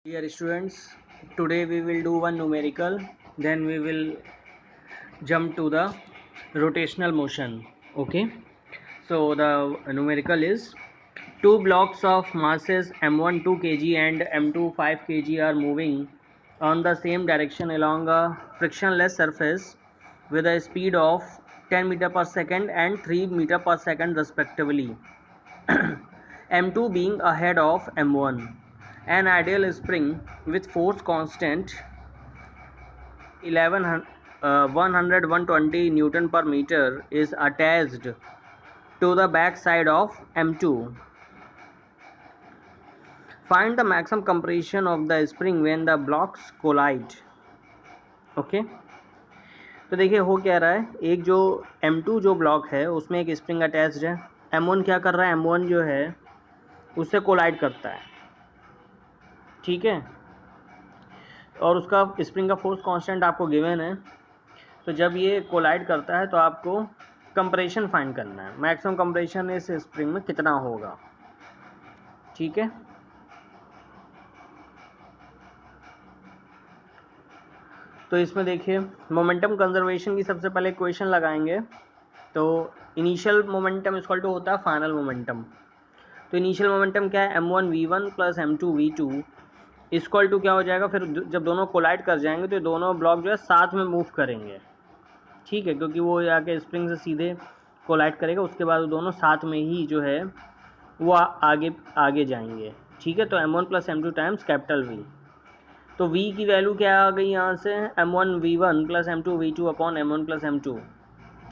Dear students, today we will do one numerical, then we will jump to the rotational motion. Okay, so the numerical is two blocks of masses m1 2 kg and m2 5 kg are moving on the same direction along a frictionless surface with a speed of 10 meter per second and 3 meter per second respectively. m2 being ahead of m1. An ideal spring with force constant 120 Newton per meter is attached to the back side of m2. Find the maximum compression of the spring when the blocks collide. Okay तो देखिए हो क्या रहा है, एक जो m2 जो block है उसमें एक स्प्रिंग अटैच्ड है। m1 क्या कर रहा है, m1 जो है उससे कोलाइड करता है, ठीक है, और उसका स्प्रिंग का फोर्स कांस्टेंट आपको गिवन है। तो जब ये कोलाइड करता है तो आपको कंप्रेशन फाइंड करना है, मैक्सिमम कंप्रेशन इस स्प्रिंग में कितना होगा, ठीक है। तो इसमें देखिए मोमेंटम कंजर्वेशन की सबसे पहले इक्वेशन लगाएंगे। तो इनिशियल मोमेंटम इक्वल टू होता है फाइनल मोमेंटम। तो इनिशियल मोमेंटम क्या है, m1 v1 plus m2 v2 equal to क्या हो जाएगा, फिर जब दोनों कोलाइड कर जाएंगे तो दोनों ब्लॉक जो है साथ में मूव करेंगे, ठीक है, क्योंकि वो आके स्प्रिंग से सीधे कोलाइड करेगा, उसके बाद वो दोनों साथ में ही जो है वो आगे आगे जाएंगे, ठीक है। तो m1 plus m2 times capital V। तो v की वैल्यू क्या आ गई यहाँ से, m1 v1 plus m2 v2 upon m1 plus m2।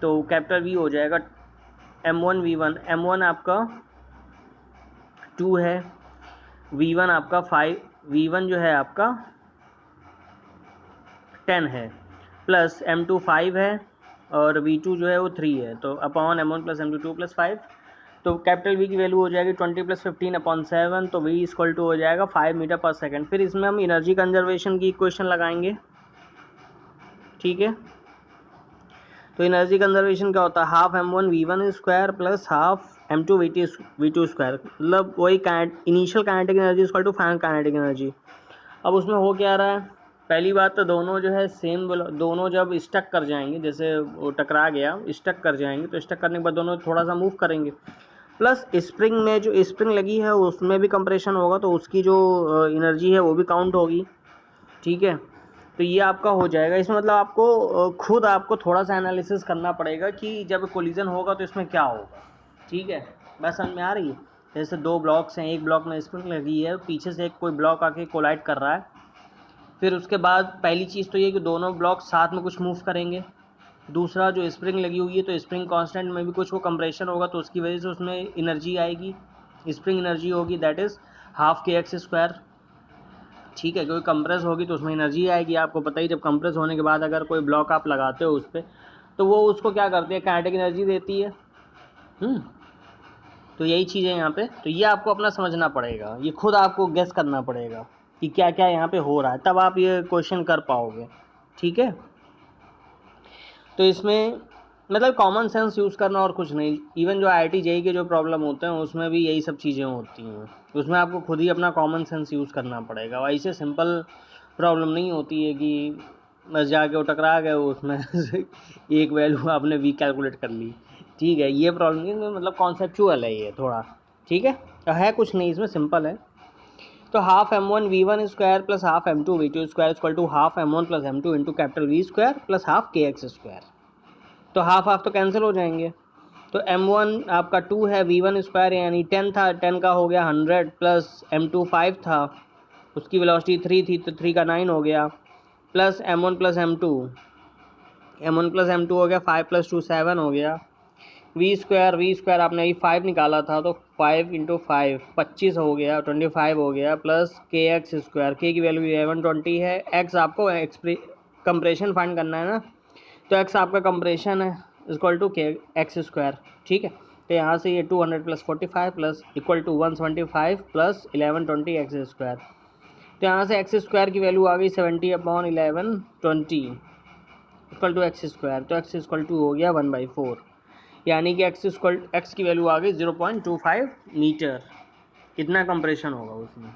तो कैपिटल V हो जाएगा m1 v1, m1 आपका 2 है, v1 आपका 5, v1 जो है आपका 10 है, प्लस m2 5 है और v2 जो है वो 3 है। तो upon m1 plus m2 2 plus 5। तो कैपिटल V की वैल्यू हो जाएगी 20 प्लस 15 अपॉन 7। तो V इक्वल टू हो जाएगा 5 मीटर पर सेकंड। फिर इसमें हम एनर्जी कंजर्वेशन की इक्वेशन लगाएंगे, ठीक है। तो एनर्जी कंजर्वेशन क्या होता है, half m1 v1 square plus half m2 v2 square, मतलब वही initial kinetic energy equal to final kinetic energy. अब उसमें हो क्या रहा है, पहली बात तो दोनों जो है सेम, दोनों जब स्टक कर जाएंगे, जैसे वो टकरा गया स्टक कर जाएंगे, तो स्टक करने के बाद दोनों थोड़ा सा मूव करेंगे, प्लस स्प्रिंग में जो स्प्रिंग लगी है उसमें भी कंप्रेशन होगा, तो उसकी जो एनर्जी है वो भी काउंट होगी, ठीक है। तो ये आपका हो जाएगा। इसमें मतलब आपको खुद आपको थोड़ा सा एनालिसिस करना पड़ेगा कि जब कोलिजन होगा तो इसमें क्या होगा, ठीक है। बस समझ में आ रही है। जैसे दो ब्लॉक्स हैं, एक ब्लॉक में स्प्रिंग लगी है, पीछे से एक कोई ब्लॉक आके कोलाइड कर रहा है, फिर उसके बाद पहली चीज़ तो ये कि दोनों ब्लॉक साथ में कुछ मूव करेंगे। दूसरा जो स्प्रिंग लगी हुई है तो स्प्रिंग कांस्टेंट में भी कुछ वो कंप्रेशन होगा, तो उसकी वजह से उसमें एनर्जी आएगी, स्प्रिंग एनर्जी होगी, दैट इज़ हाफ के एक्स स्क्वायर, ठीक है। क्योंकि कंप्रेस होगी तो उसमें एनर्जी आएगी। आपको पता ही, जब कंप्रेस होने के बाद अगर कोई ब्लॉक आप लगाते हो उस पर, तो वो उसको क्या करती है, काइनेटिक एनर्जी देती है। तो यही चीज़ है यहाँ पे। तो ये आपको अपना समझना पड़ेगा, ये खुद आपको गेस करना पड़ेगा कि क्या क्या यहाँ पे हो रहा है, तब आप ये क्वेश्चन कर पाओगे, ठीक है। तो इसमें मतलब कॉमन सेंस यूज़ करना और कुछ नहीं। इवन जो IIT JEE के जो प्रॉब्लम होते हैं उसमें भी यही सब चीज़ें होती हैं, उसमें आपको खुद ही अपना कॉमन सेंस यूज़ करना पड़ेगा। ऐसे सिंपल प्रॉब्लम नहीं होती है कि बस जाके वो टकरा गए उसमें एक वैल्यू आपने वी कैलकुलेट कर ली, ठीक है। ये प्रॉब्लम नहीं, मतलब कॉन्सेप्चुअल है ये थोड़ा, ठीक है कुछ नहीं, इसमें सिंपल है। तो half m1 v1 square plus half m2 v2 square equal to half m1 plus m2 into capital V square plus half kx square. तो हाफ हाफ तो कैंसिल हो जाएंगे। तो m1 आपका 2 है, v1 स्क्वायर यानी 10 था, 10 का हो गया 100, प्लस m2 5 था, उसकी वेलोसिटी 3 थी तो 3 का 9 हो गया, plus m1 plus m2 plus m2 हो गया 5 प्लस 2 7 हो गया। वी स्क्वायर आपने अभी 5 निकाला था, तो 5 इंटू 5 25 हो गया, 25 हो गया, प्लस के एक्स स्क्वायर, के की वैल्यू 1120 है, एक्स आपको कंप्रेशन फाइंड करना है ना, तो एक्स आपका कंप्रेशन है equal to k x square, ठीक है। तो यहाँ से ये 200 plus 45 plus equal to 175 plus 1120 x square. तो यहाँ से एक्स स्क्वायर की वैल्यू आ गई 70 upon 1120 equal to x square. तो एक्स इक्वल टू हो गया 1/4, यानी कि एक्स की वैल्यू आ गई 0.25 मीटर। कितना कंप्रेशन होगा उसमें,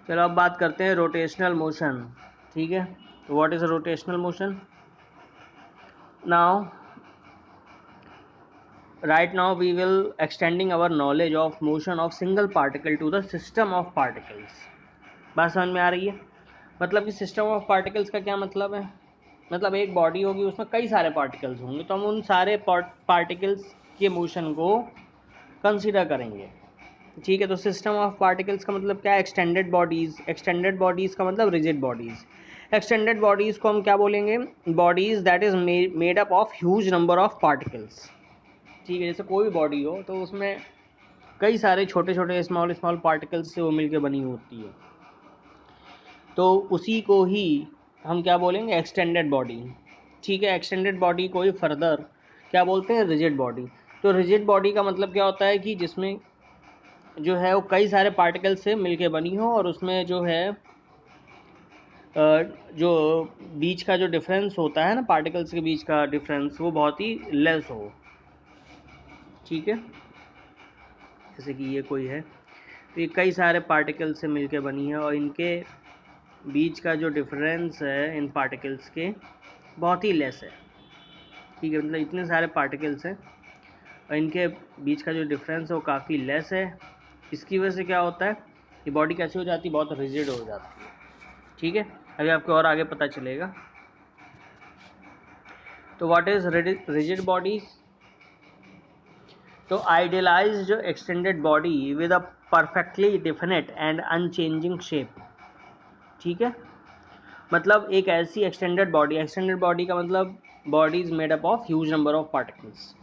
चलो अब बात करते हैं रोटेशनल मोशन, ठीक है। तो what is rotational motion? Now right now we will extending our knowledge of motion of single particle to the system of particles। बात समझ में आ रही है? मतलब कि सिस्टम ऑफ पार्टिकल्स का क्या मतलब है? मतलब एक बॉडी होगी, उसमें कई सारे पार्टिकल्स होंगे, तो हम उन सारे पार्टिकल्स के मोशन को कंसीडर करेंगे, ठीक है। तो सिस्टम ऑफ पार्टिकल्स का मतलब क्या है? Extended bodies. एक्सटेंडेड बॉडीज़ का मतलब रिजिड बॉडीज़। एक्सटेंडेड बॉडीज़ को हम क्या बोलेंगे? Bodies that is made up of huge number of particles, ठीक है। जैसे कोई भी बॉडी हो तो उसमें कई सारे छोटे छोटे स्मॉल स्मॉल पार्टिकल्स से वो मिलकर बनी होती है, तो उसी को ही हम क्या बोलेंगे? एक्सटेंडेड बॉडी, ठीक है। एक्सटेंडेड बॉडी को ही फर्दर क्या बोलते हैं? Rigid body. तो रिजिड बॉडी का मतलब क्या होता है कि जिसमें जो है वो कई सारे पार्टिकल से मिलके बनी हो और उसमें जो है जो बीच का जो डिफरेंस होता है ना, पार्टिकल्स के बीच का डिफरेंस, वो बहुत ही लेस हो, ठीक है। जैसे कि ये कोई है, तो ये कई सारे पार्टिकल से मिलके बनी है और इनके बीच का जो डिफरेंस है इन पार्टिकल्स के बहुत ही लेस है, ठीक है। मतलब इतने सारे पार्टिकल्स हैं और इनके बीच का जो डिफरेंस है वो काफ़ी लेस है। इसकी वजह से क्या होता है? ये बॉडी कैसे हो जाती है? बहुत रिजिड हो जाती है, ठीक है। अभी आपको और आगे पता चलेगा। तो व्हाट इज रिजिड बॉडीज? तो आइडियलाइज जो extended body with a perfectly definite and unchanging shape, ठीक है। मतलब एक ऐसी एक्सटेंडेड बॉडी का मतलब body is made up of huge number of particles.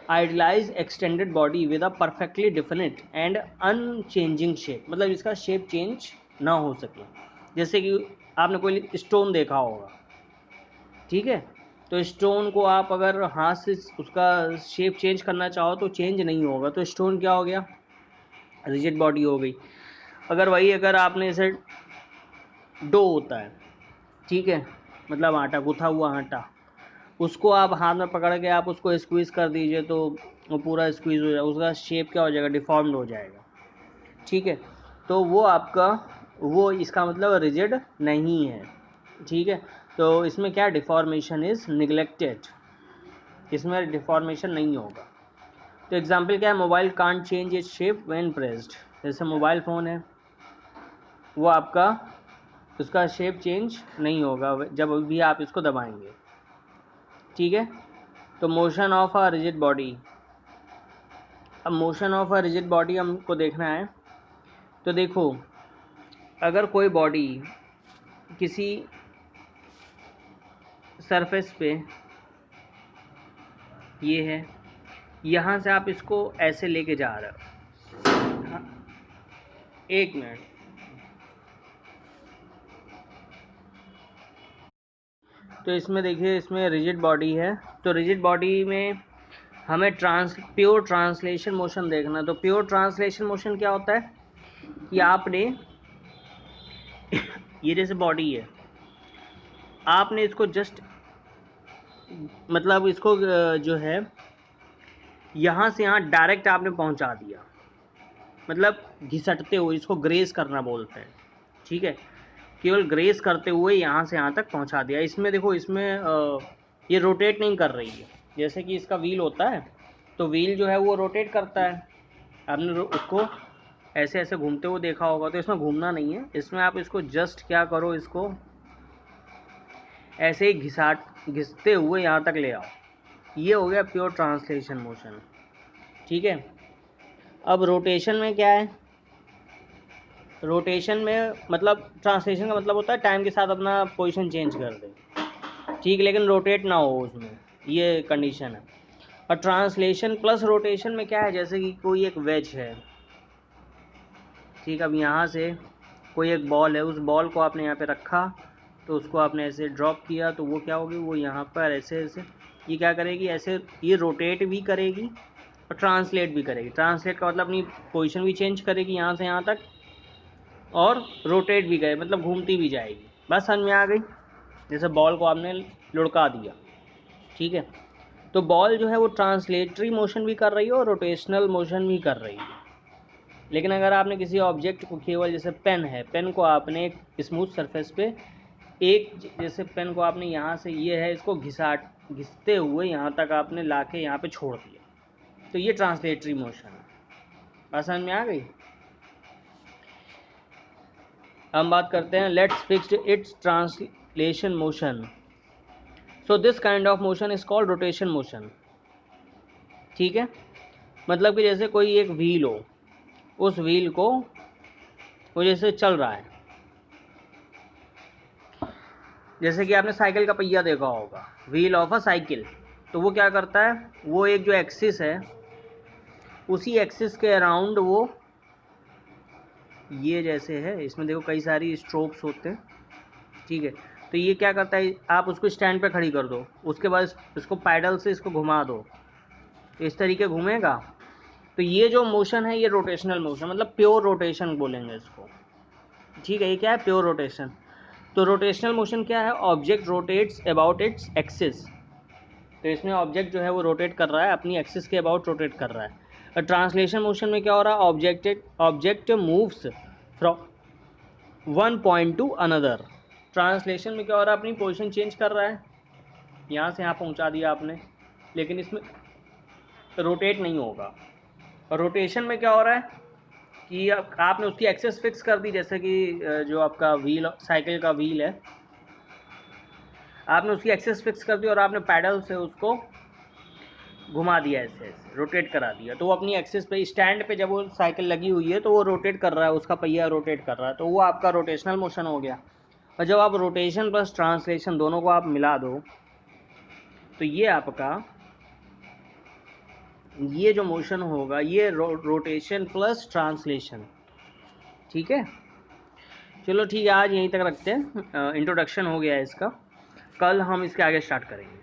Idealise extended body with a perfectly definite and unchanging shape, मतलब इसका शेप चेंज ना हो सके। जैसे कि आपने कोई स्टोन देखा होगा, ठीक है। तो स्टोन को आप अगर हाथ से उसका शेप चेंज करना चाहो तो चेंज नहीं होगा, तो स्टोन क्या हो गया? रिजिड बॉडी हो गई। अगर आपने इसे डो होता है, ठीक है, मतलब आटा, गुथा हुआ आटा, उसको आप हाथ में पकड़ के आप उसको स्क्वीज़ कर दीजिए तो वो पूरा स्क्वीज़ हो जाएगा, उसका शेप क्या हो जाएगा? डिफॉर्म्ड हो जाएगा, ठीक है। तो वो आपका वो इसका मतलब रिजिड नहीं है, ठीक है। तो इसमें क्या? डिफॉर्मेशन इज़ निगलेक्टेड, इसमें डिफॉर्मेशन नहीं होगा। तो एग्जांपल क्या है? Mobile can't change its shape when pressed. जैसे मोबाइल फ़ोन है, वो आपका उसका शेप चेंज नहीं होगा जब भी आप इसको दबाएंगे, ठीक है। तो motion of a rigid body, अब motion of a rigid body हमको देखना है। तो देखो, अगर कोई बॉडी किसी सरफेस पे ये है, यहाँ से आप इसको ऐसे लेके जा रहे हो, हाँ, एक मिनट। तो इसमें देखिए, इसमें रिजिड बॉडी है, तो रिजिड बॉडी में हमें प्योर ट्रांसलेशन मोशन देखना। तो प्योर ट्रांसलेशन मोशन क्या होता है कि आपने ये जैसे बॉडी है, आपने इसको जस्ट मतलब इसको जो है यहाँ से यहाँ डायरेक्ट आपने पहुँचा दिया, मतलब घिसटते हुए, इसको ग्रेस करना बोलते हैं, ठीक है। केवल ग्रेस करते हुए यहाँ से यहाँ तक पहुँचा दिया। इसमें देखो, इसमें ये रोटेट नहीं कर रही है। जैसे कि इसका व्हील होता है, तो व्हील जो है वो रोटेट करता है, आपने उसको ऐसे ऐसे घूमते हुए देखा होगा, तो इसमें घूमना नहीं है। इसमें आप इसको जस्ट क्या करो, इसको ऐसे ही घिसते हुए यहाँ तक ले आओ। ये हो गया प्योर ट्रांसलेशन मोशन, ठीक है। अब रोटेशन में क्या है? रोटेशन में मतलब ट्रांसलेशन का मतलब होता है टाइम के साथ अपना पोजीशन चेंज कर दे, ठीक, लेकिन रोटेट ना हो उसमें, ये कंडीशन है। और ट्रांसलेशन प्लस रोटेशन में क्या है? जैसे कि कोई एक वेज है, ठीक, अब यहाँ से कोई एक बॉल है, उस बॉल को आपने यहाँ पे रखा, तो उसको आपने ऐसे ड्रॉप किया, तो वो क्या होगी? वो यहाँ पर ऐसे ऐसे ये क्या करेगी? ऐसे ये रोटेट भी करेगी और ट्रांसलेट भी करेगी। ट्रांसलेट का मतलब अपनी पोजीशन भी चेंज करेगी यहाँ से यहाँ तक, और रोटेट भी करे, मतलब घूमती भी जाएगी। बस समझ में आ गई? जैसे बॉल को आपने लुढ़का दिया, ठीक है। तो बॉल जो है वो ट्रांसलेटरी मोशन भी कर रही है और रोटेशनल मोशन भी कर रही है, लेकिन अगर आपने किसी ऑब्जेक्ट को केवल, जैसे पेन है, पेन को आपने एक स्मूथ सरफेस पे जैसे पेन को आपने यहाँ से, ये है, इसको घिसते हुए यहाँ तक आपने लाके यहाँ पे छोड़ दिया, तो ये ट्रांसलेटरी मोशन है। बात समझ में आ गई? हम बात करते हैं let's fix it's translation motion. So this kind of motion is called rotation motion. ठीक है, मतलब कि जैसे कोई एक व्हील हो, उस व्हील को वो जैसे चल रहा है, जैसे कि आपने साइकिल का पहिया देखा होगा, व्हील ऑफ अ साइकिल, तो वो क्या करता है, वो एक जो एक्सिस है, उसी एक्सिस के अराउंड वो, ये जैसे है, इसमें देखो कई सारी स्ट्रोक्स होते हैं, ठीक है, तो ये क्या करता है, आप उसको स्टैंड पे खड़ी कर दो, उसके बाद इसको पैडल से इसको घुमा दो, इस तरीके घूमेगा, तो ये जो मोशन है ये रोटेशनल मोशन, मतलब प्योर रोटेशन बोलेंगे इसको। ठीक है, ये क्या है, प्योर रोटेशन। तो रोटेशनल मोशन क्या है, object rotates about its axis, तो इसमें ऑब्जेक्ट जो है वो रोटेट कर रहा है, अपनी एक्सिस के अबाउट रोटेट कर रहा है। ट्रांसलेशन मोशन में क्या हो रहा है, object moves from one point two another. Translation में क्या हो रहा है, अपनी पोजीशन चेंज कर रहा है, यहाँ से यहाँ पहुँचा दिया आपने, लेकिन इसमें रोटेट नहीं होगा। और रोटेशन में क्या हो रहा है कि आपने उसकी एक्सेस फिक्स कर दी, जैसे कि जो आपका व्हील, साइकिल का व्हील है, आपने उसकी एक्सेस फिक्स कर दी और आपने पैडल से उसको घुमा दिया, ऐसे ऐसे रोटेट करा दिया, तो वो अपनी एक्सेस पे, स्टैंड पे जब वो साइकिल लगी हुई है तो वो रोटेट कर रहा है, उसका पहिया रोटेट कर रहा है, तो वो आपका रोटेशनल मोशन हो गया। और जब आप रोटेशन प्लस ट्रांसलेशन दोनों को आप मिला दो, तो ये आपका ये जो मोशन होगा ये रोटेशन प्लस ट्रांसलेशन। ठीक है, चलो ठीक है, आज यहीं तक रखते हैं, इंट्रोडक्शन हो गया है इसका, कल हम इसके आगे स्टार्ट करेंगे।